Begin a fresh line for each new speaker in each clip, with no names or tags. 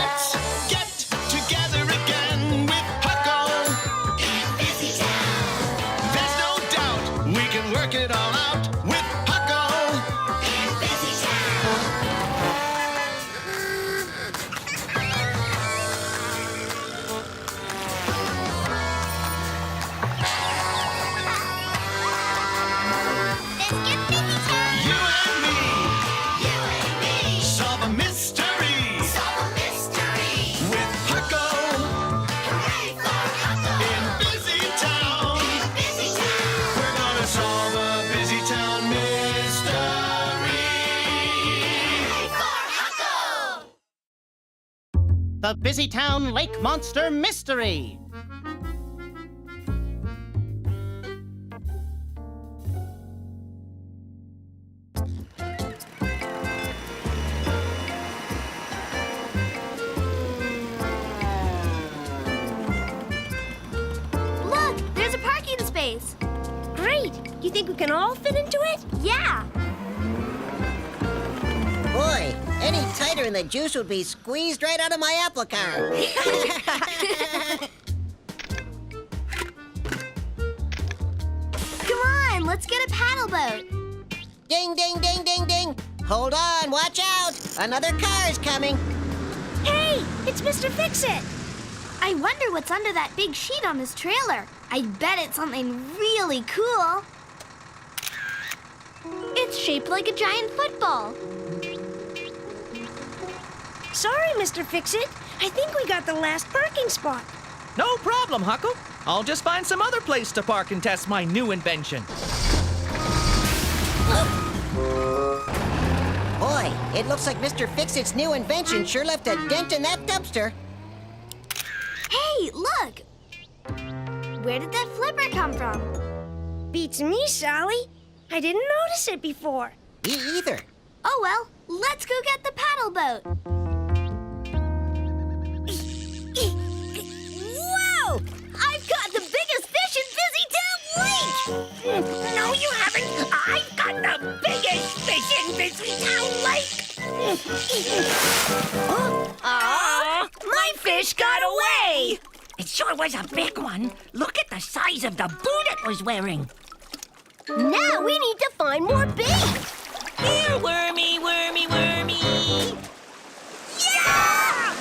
Let's get together again with Huckle in Busytown. There's no doubt we can work it all out with Huckle in Busytown.
Let's get Busytown.
You and me, solve a mystery. With Huckle
Hurray for Huckle.
in Busytown. We're gonna solve a Busytown mystery.
Hurray for Huckle.
The Busytown Lake Monster Mystery.
Look, there's a parking space. Great. You think we can all fit into it? Yeah.
Boy, any tighter and the juice would be squeezed right out of my apple car.
Come on, let's get a paddle boat.
Ding, ding, ding, ding, ding. Hold on, watch out. Another car's coming.
Hey, it's Mr. Fix-It. I wonder what's under that big sheet on his trailer. I bet it's something really cool. It's shaped like a giant football.
Sorry, Mr. Fix-It. I think we got the last parking spot.
No problem, Huckle. I'll just find some other place to park and test my new invention.
Boy, it looks like Mr. Fix-It's new invention sure left a dent in that dumpster.
Hey, look. Where did that flipper come from?
Beats me, Sally. I didn't notice it before.
Me either.
Oh, well, let's go get the paddle boat. Whoa! I've got the biggest fish in Busytown Lake!
No, you haven't. I've got the biggest fish in Busytown Lake.
Aw,
My fish got away. It sure was a big one. Look at the size of the boot it was wearing.
now we need to find more bait.
Here, wormy, wormy, wormy.
Yeah!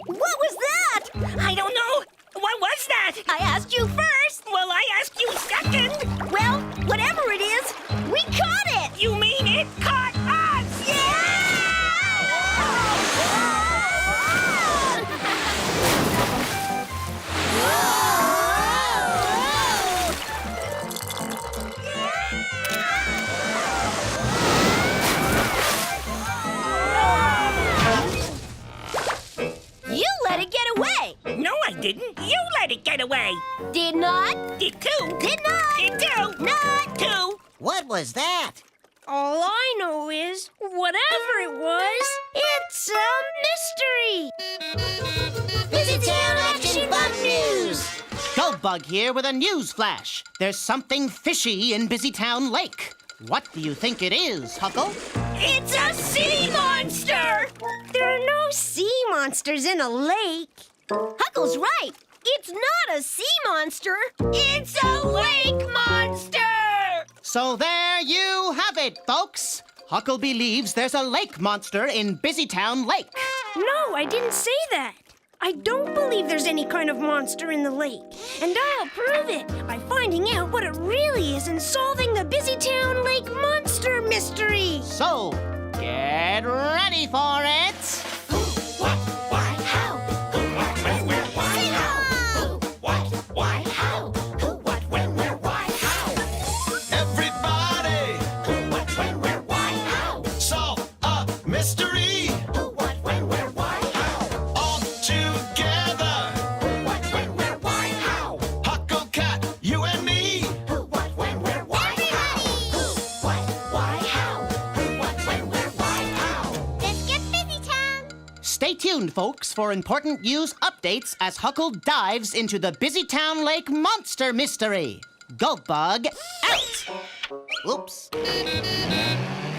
What was that?
I don't know. What was that?
I asked you first.
Well, I asked you second.
Well, whatever it is, we caught it.
You mean it caught us?
You let it get away.
No, I didn't. You let it get away.
Did not.
Did too.
Did not.
Did too.
Not.
Two.
What was that?
All I know is, whatever it was, it's a mystery.
Busytown Action Bug News.
Goldbug here with a news flash. There's something fishy in Busytown Lake. What do you think it is, Huckle?
It's a sea monster.
There are no sea monsters in a lake.
Huckle's right. It's not a sea monster.
It's a lake monster.
So there you have it, folks. Huckle believes there's a lake monster in Busytown Lake.
No, I didn't say that. I don't believe there's any kind of monster in the lake. And I'll prove it by finding out what it really is and solving the Busytown Lake Monster Mystery.
So, get ready for it.
What, why, how? Who, what, when, where, why, how? Who, what, why, how? Who, what, when, where, why, how? Everybody! Who, what, when, where, why, how? Solve a mystery! Who, what, when, where, why, how? All together! Who, what, when, where, why, how? Huckle Cat, you and me! Who, what, when, where, why, how? Who, what, why, how? Who, what, when, where, why, how?
Let's get Busytown.
Stay tuned, folks, for important news updates as Huckle dives into the Busytown Lake Monster Mystery. Goldbug out! Oops.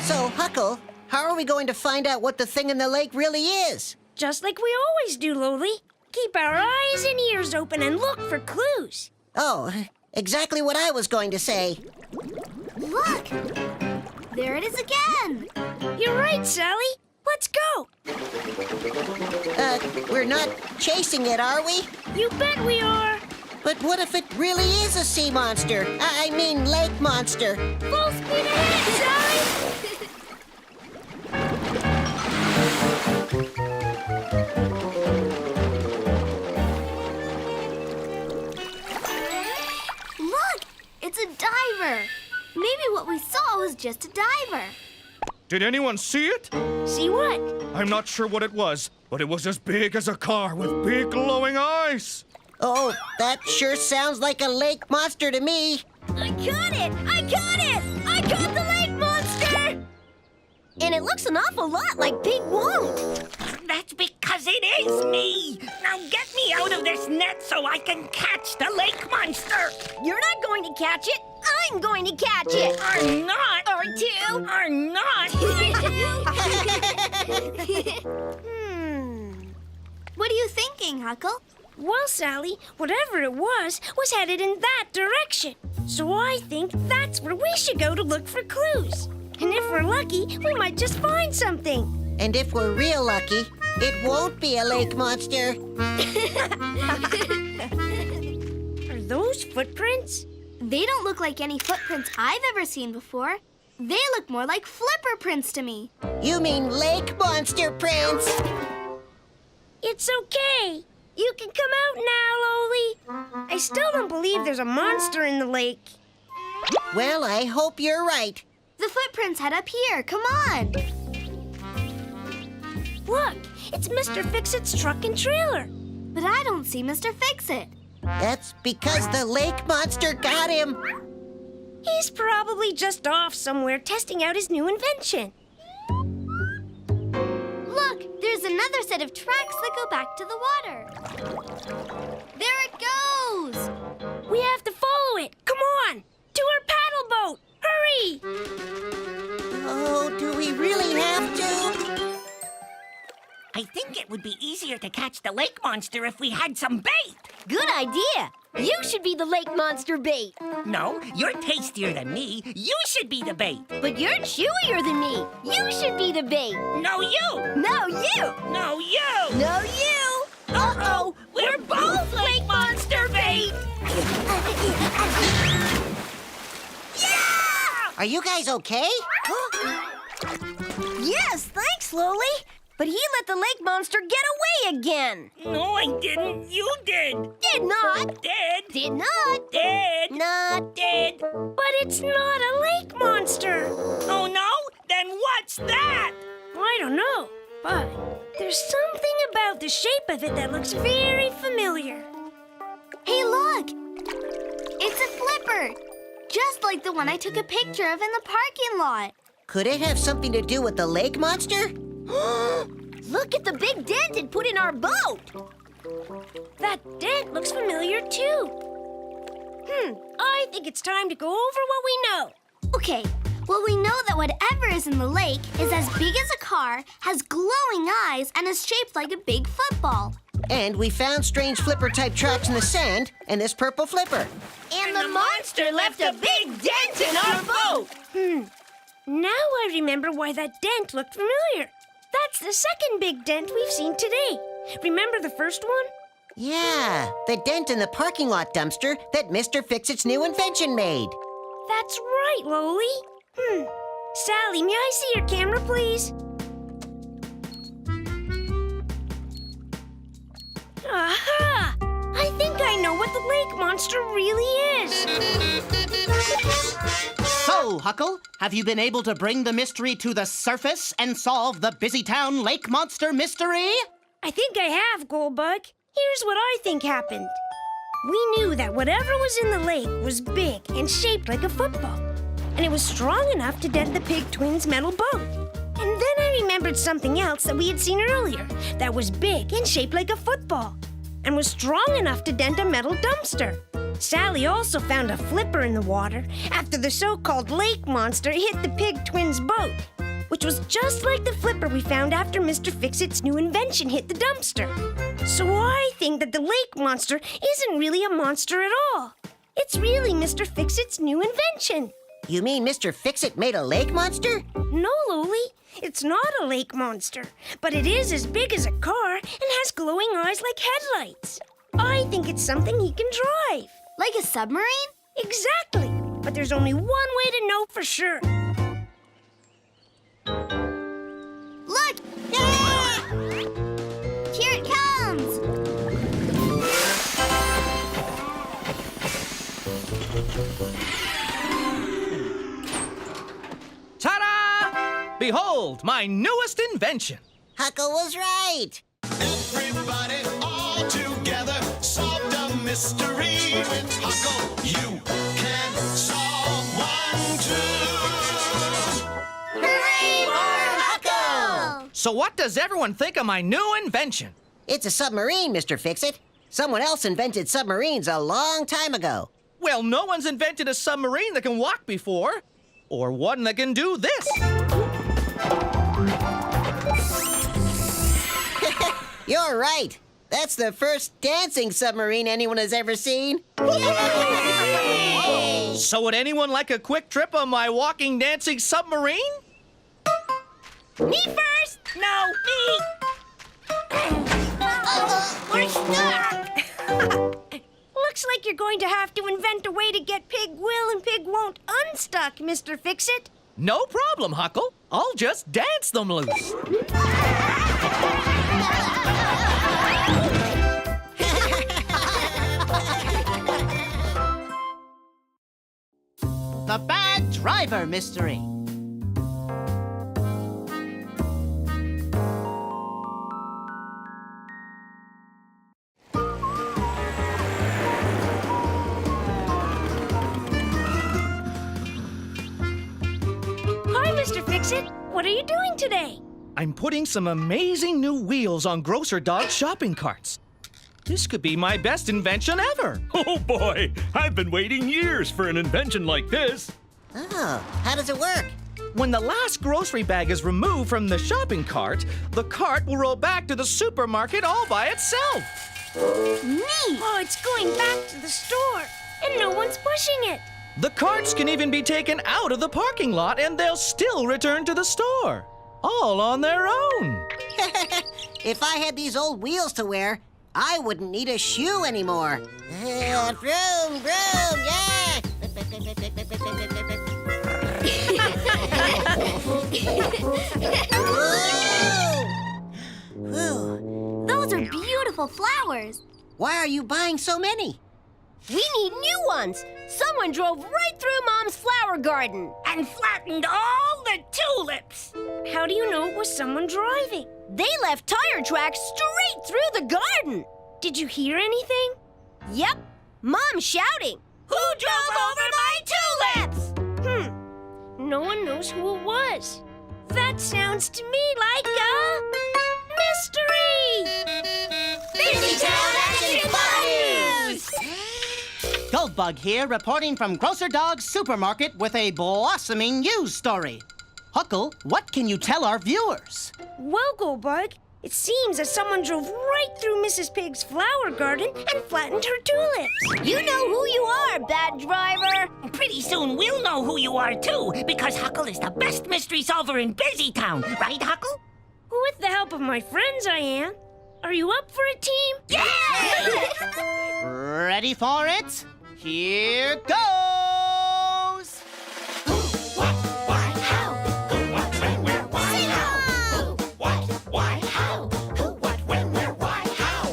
So, Huckle, how are we going to find out what the thing in the lake really is?
Just like we always do, Loli. Keep our eyes and ears open and look for clues.
Oh, exactly what I was going to say.
Look! There it is again!
You're right, Sally. Let's go.
We're not chasing it, are we?
You bet we are.
But what if it really is a sea monster? I mean, lake monster.
Full speed ahead, Sally.
Look! It's a diver! Maybe what we saw was just a diver.
Did anyone see it?
See what?
I'm not sure what it was, but it was as big as a car with big glowing eyes.
Oh, that sure sounds like a lake monster to me.
I got it! I got it! I got the lake monster!
And it looks an awful lot like Big Won't.
That's because it is me. Now get me out of this net so I can catch the lake monster.
You're not going to catch it. I'm going to catch it.
Or not.
Or two.
Or not.
What are you thinking, Huckle?
Well, Sally, whatever it was headed in that direction. So I think that's where we should go to look for clues. And if we're lucky, we might just find something.
And if we're real lucky, it won't be a lake monster.
Are those footprints?
They don't look like any footprints I've ever seen before. They look more like flipper prints to me.
You mean lake monster prints?
It's okay. You can come out now, Loli. I still don't believe there's a monster in the lake.
Well, I hope you're right.
The footprints head up here. Come on.
Look, it's Mr. Fix-It's truck and trailer.
But I don't see Mr. Fix-It.
That's because the lake monster got him.
He's probably just off somewhere testing out his new invention.
Look, there's another set of tracks that go back to the water. There it goes!
We have to follow it. Come on, to our paddle boat. Hurry!
Oh, do we really have to?
I think it would be easier to catch the lake monster if we had some bait.
Good idea. You should be the lake monster bait.
No, you're tastier than me. You should be the bait.
But you're chewier than me. You should be the bait.
No, you.
No, you.
No, you.
No, you.
Uh-oh, we're both lake monster bait.
Yeah!
Are you guys okay?
Yes, thanks, Loli. But he let the lake monster get away again.
No, I didn't. You did.
Did not.
Did.
Did not.
Did.
Not.
Did.
But it's not a lake monster.
Oh, no? Then what's that?
I don't know, but there's something about the shape of it that looks very familiar.
Hey, look. It's a flipper. Just like the one I took a picture of in the parking lot.
Could it have something to do with the lake monster?
Look at the big dent it put in our boat.
That dent looks familiar, too. I think it's time to go over what we know.
Okay, well, we know that whatever is in the lake is as big as a car, has glowing eyes, and is shaped like a big football.
And we found strange flipper-type tracks in the sand and this purple flipper.
And the monster left a big dent in our boat.
Now I remember why that dent looked familiar. That's the second big dent we've seen today. Remember the first one?
Yeah, the dent in the parking lot dumpster that Mr. Fix-It's new invention made.
That's right, Loli. Sally, may I see your camera, please? Aha! I think I know what the lake monster really is.
So, Huckle, have you been able to bring the mystery to the surface and solve the Busytown Lake monster mystery?
I think I have, Goldbug. Here's what I think happened. We knew that whatever was in the lake was big and shaped like a football. And it was strong enough to dent the pig twins' metal boat. And then I remembered something else that we had seen earlier that was big and shaped like a football and was strong enough to dent a metal dumpster. Sally also found a flipper in the water after the so-called lake monster hit the pig twins' boat. which was just like the flipper we found after Mr. Fix-It's new invention hit the dumpster. So I think that the lake monster isn't really a monster at all. It's really Mr. Fix-It's new invention.
You mean Mr. Fix-It made a lake monster?
No, Luli, it's not a lake monster, but it is as big as a car and has glowing eyes like headlights. I think it's something he can drive.
Like a submarine?
Exactly, but there's only one way to know for sure.
Look! Ah! Here it comes!
Ta-da! Behold, my newest invention.
Huckle was right.
Everybody all together solved a mystery with Huckle. You can solve one too.
Hooray for Huckle!
So what does everyone think of my new invention?
It's a submarine, Mr. Fix-It. Someone else invented submarines a long time ago.
Well, no one's invented a submarine that can walk before. Or one that can do this.
You're right. That's the first dancing submarine anyone has ever seen.
So would anyone like a quick trip on my walking, dancing submarine?
Me first!
No, me!
We're stuck!
Looks like you're going to have to invent a way to get Pig will and Pig won't unstuck, Mr. Fix-It.
No problem, Huckle. I'll just dance them loose.
The Bad Driver Mystery.
Hi, Mr. Fix-It. What are you doing today?
I'm putting some amazing new wheels on Grocer Dog's shopping carts. This could be my best invention ever.
Oh boy, I've been waiting years for an invention like this.
Oh, how does it work?
When the last grocery bag is removed from the shopping cart, the cart will roll back to the supermarket all by itself.
Neat! Oh, it's going back to the store, and no one's pushing it.
The carts can even be taken out of the parking lot and they'll still return to the store. All on their own.
If I had these old wheels to wear, I wouldn't need a shoe anymore. Vroom, vroom, yeah! Whoa!
Those are beautiful flowers.
Why are you buying so many?
We need new ones. Someone drove right through Mom's flower garden.
And flattened all the tulips.
How do you know it was someone driving? They left tire tracks straight through the garden. Did you hear anything? Yep, Mom's shouting.
Who drove over my tulips?
No one knows who it was. That sounds to me like a mystery!
Busytown Action News!
Goldbug here, reporting from Grocer Dog's supermarket with a blossoming news story. Huckle, what can you tell our viewers?
Well, Goldbug, it seems that someone drove right through Mrs. Pig's flower garden and flattened her tulips. You know who you are, bad driver.
Pretty soon we'll know who you are too, because Huckle is the best mystery solver in Busytown, right, Huckle?
With the help of my friends, I am. Are you up for a team?
Yeah!
Ready for it? Here goes!
Who, what, why, how? Who, what, when, where, why, how? Who, what, why, how? Who, what, when, where, why, how?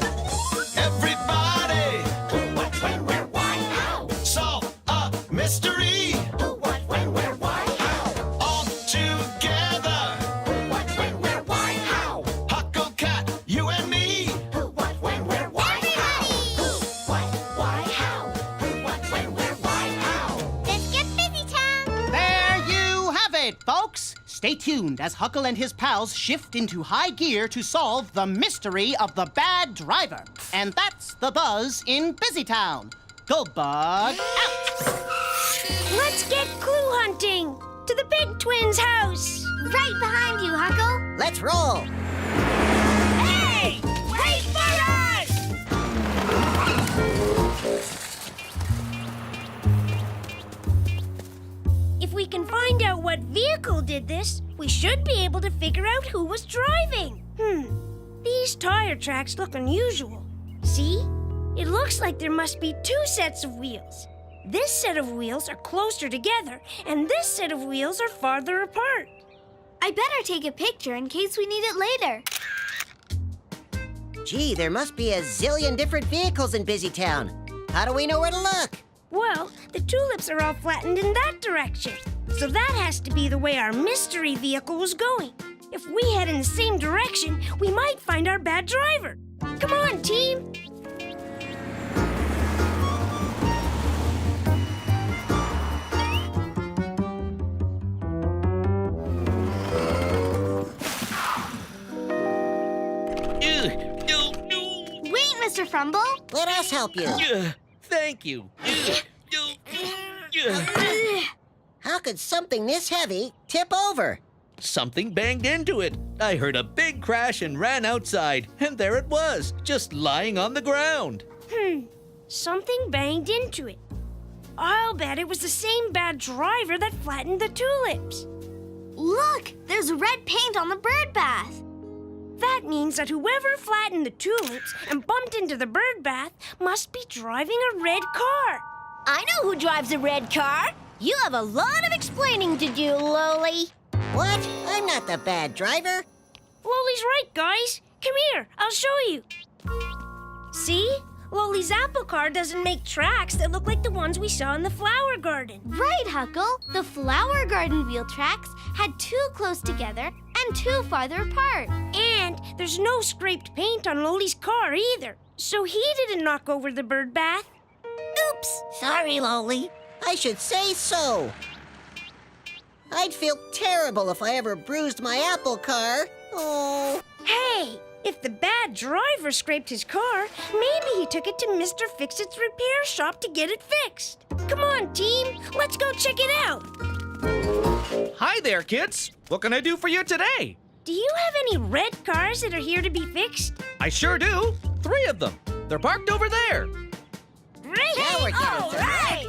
Everybody! Who, what, when, where, why, how? Solve a mystery! Who, what, when, where, why, how? All together! Who, what, when, where, why, how? Huckle Cat, you and me! Who, what, when, where, why, how? Who, what, why, how? Who, what, when, where, why, how?
Let's get Busytown!
There you have it, folks. Stay tuned as Huckle and his pals shift into high gear to solve the mystery of the bad driver. And that's the buzz in Busytown. Goldbug out!
Let's get clue hunting. to the Big Twins' house.
Right behind you, Huckle.
Let's roll.
Hey! Wait for us!
If we can find out what vehicle did this, we should be able to figure out who was driving. These tire tracks look unusual. See? It looks like there must be two sets of wheels. This set of wheels are closer together, and this set of wheels are farther apart.
I better take a picture in case we need it later.
Gee, there must be a zillion different vehicles in Busytown. How do we know where to look?
Well, the tulips are all flattened in that direction. So that has to be the way our mystery vehicle was going. If we head in the same direction, we might find our bad driver. Come on, team!
Wait, Mr. Frumble.
Let us help you.
Thank you.
How could something this heavy tip over?
Something banged into it. I heard a big crash and ran outside, and there it was, just lying on the ground.
Something banged into it. I'll bet it was the same bad driver that flattened the tulips.
Look, there's red paint on the bird bath.
That means that whoever flattened the tulips and bumped into the bird bath must be driving a red car.
I know who drives a red car. You have a lot of explaining to do, Loli.
What? I'm not the bad driver.
Loli's right, guys. Come here, I'll show you. See? Loli's apple car doesn't make tracks that look like the ones we saw in the flower garden.
Right, Huckle. The flower garden wheel tracks had two close together and two farther apart.
And there's no scraped paint on Loli's car either. So he didn't knock over the bird bath.
Oops. Sorry, Loli.
I should say so. I'd feel terrible if I ever bruised my apple car. Oh.
Hey, if the bad driver scraped his car, maybe he took it to Mr. Fix-It's repair shop to get it fixed. Come on, team. Let's go check it out.
Hi there, kids. What can I do for you today?
Do you have any red cars that are here to be fixed?
I sure do. 3 of them. They're parked over there.
Great!
Now we're getting
All
somewhere.
right!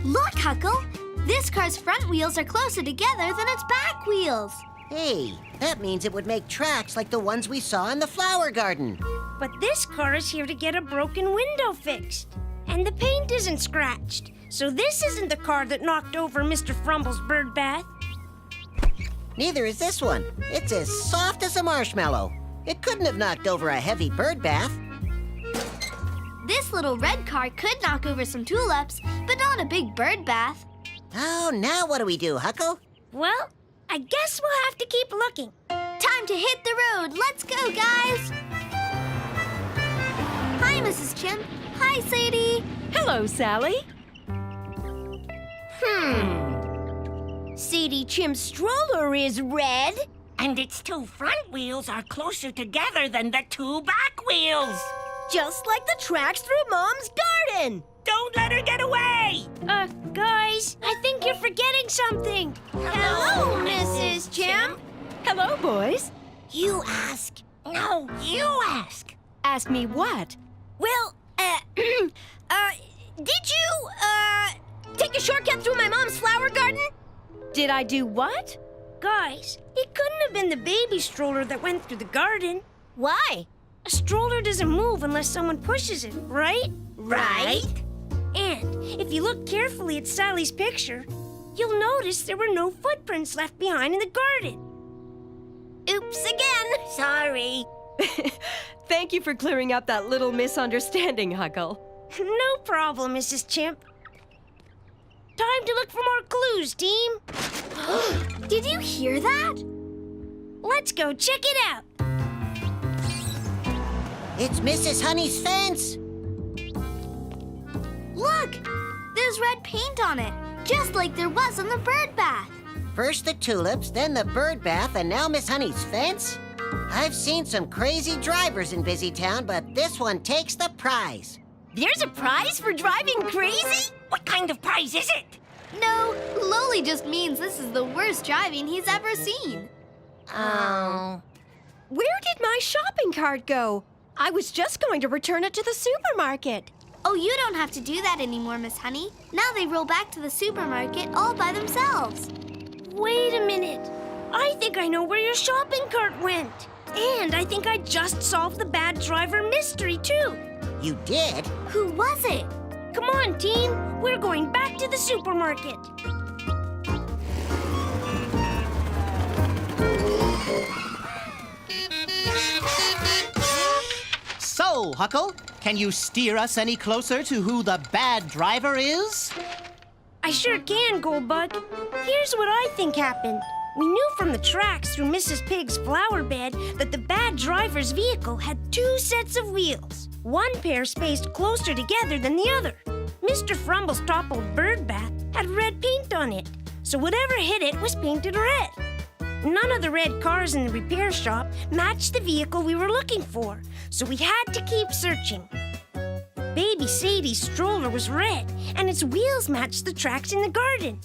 Look, Huckle. This car's front wheels are closer together than its back wheels.
Hey, that means it would make tracks like the ones we saw in the flower garden.
But this car is here to get a broken window fixed. And the paint isn't scratched. So this isn't the car that knocked over Mr. Frumble's bird bath.
Neither is this one. It's as soft as a marshmallow. It couldn't have knocked over a heavy bird bath.
This little red car could knock over some tulips, but not a big bird bath.
Oh, now what do we do, Huckle?
Well, I guess we'll have to keep looking.
Time to hit the road. Let's go, guys. Hi, Mrs. Chimp. Hi, Sadie.
Hello, Sally. Sadie Chimp's stroller is red.
And its 2 front wheels are closer together than the 2 back wheels.
Just like the tracks through Mom's garden.
Don't let her get away!
Guys, I think you're forgetting something.
Hello, Mrs. Chimp.
Hello, boys.
You ask. No, you ask.
Ask me what? Well, did you, take a shortcut through my mom's flower garden? Did I do what?
Guys, it couldn't have been the baby stroller that went through the garden.
Why?
A stroller doesn't move unless someone pushes it, right?
Right?
And if you look carefully at Sally's picture, you'll notice there were no footprints left behind in the garden.
Oops again.
Sorry.
Thank you for clearing up that little misunderstanding, Huckle.
No problem, Mrs. Chimp. Time to look for more clues, team.
Did you hear that?
Let's go check it out.
It's Mrs. Honey's fence.
Look, there's red paint on it, just like there was on the bird bath.
First the tulips, then the bird bath, and now Miss Honey's fence? I've seen some crazy drivers in Busytown, but this one takes the prize.
There's a prize for driving crazy?
What kind of prize is it?
No, Loli just means this is the worst driving he's ever seen.
Oh.
Where did my shopping cart go? I was just going to return it to the supermarket.
Oh, you don't have to do that anymore, Miss Honey. Now they roll back to the supermarket all by themselves.
Wait a minute. I think I know where your shopping cart went. And I think I just solved the bad driver mystery, too.
You did?
Who was it?
Come on, team. We're going back to the supermarket.
So, Huckle, can you steer us any closer to who the bad driver is?
I sure can, Goldbug. Here's what I think happened. We knew from the tracks through Mrs. Pig's flower bed that the bad driver's vehicle had 2 sets of wheels. One pair spaced closer together than the other. Mr. Frumble's toppled bird bath had red paint on it, so whatever hit it was painted red. None of the red cars in the repair shop matched the vehicle we were looking for, so we had to keep searching. Baby Sadie's stroller was red, and its wheels matched the tracks in the garden.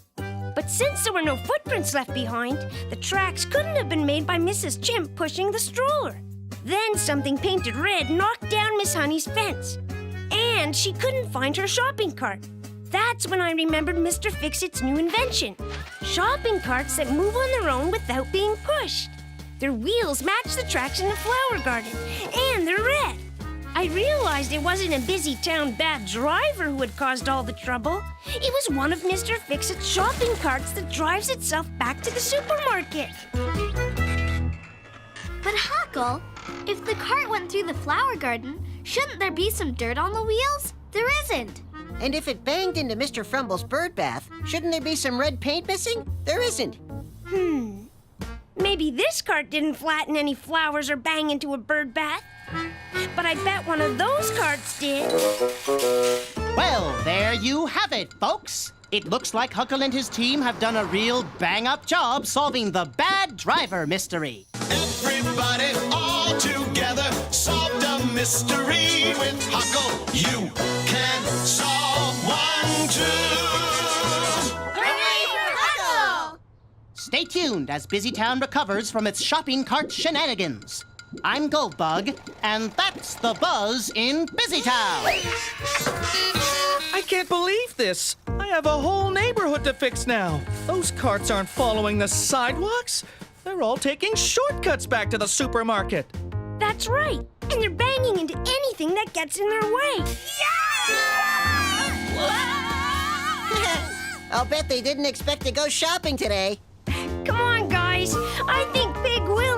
But since there were no footprints left behind, the tracks couldn't have been made by Mrs. Chimp pushing the stroller. Then something painted red knocked down Miss Honey's fence, and she couldn't find her shopping cart. That's when I remembered Mr. Fix-It's new invention. Shopping carts that move on their own without being pushed. Their wheels match the tracks in the flower garden, and they're red. I realized it wasn't a Busytown bad driver who had caused all the trouble. It was one of Mr. Fix-It's shopping carts that drives itself back to the supermarket.
But Huckle, if the cart went through the flower garden, shouldn't there be some dirt on the wheels? There isn't.
And if it banged into Mr. Frumble's bird bath, shouldn't there be some red paint missing? There isn't.
Maybe this cart didn't flatten any flowers or bang into a bird bath. But I bet one of those carts did.
Well, there you have it, folks. It looks like Huckle and his team have done a real bang-up job solving the bad driver mystery.
Everybody all together solved a mystery with Huckle. You can solve one too.
Hooray for Huckle!
Stay tuned as Busytown recovers from its shopping cart shenanigans. I'm Goldbug, and that's the buzz in Busytown.
I can't believe this. I have a whole neighborhood to fix now. Those carts aren't following the sidewalks. They're all taking shortcuts back to the supermarket.
That's right. And they're banging into anything that gets in their way.
I'll bet they didn't expect to go shopping today.
Come on, guys. I think Pig will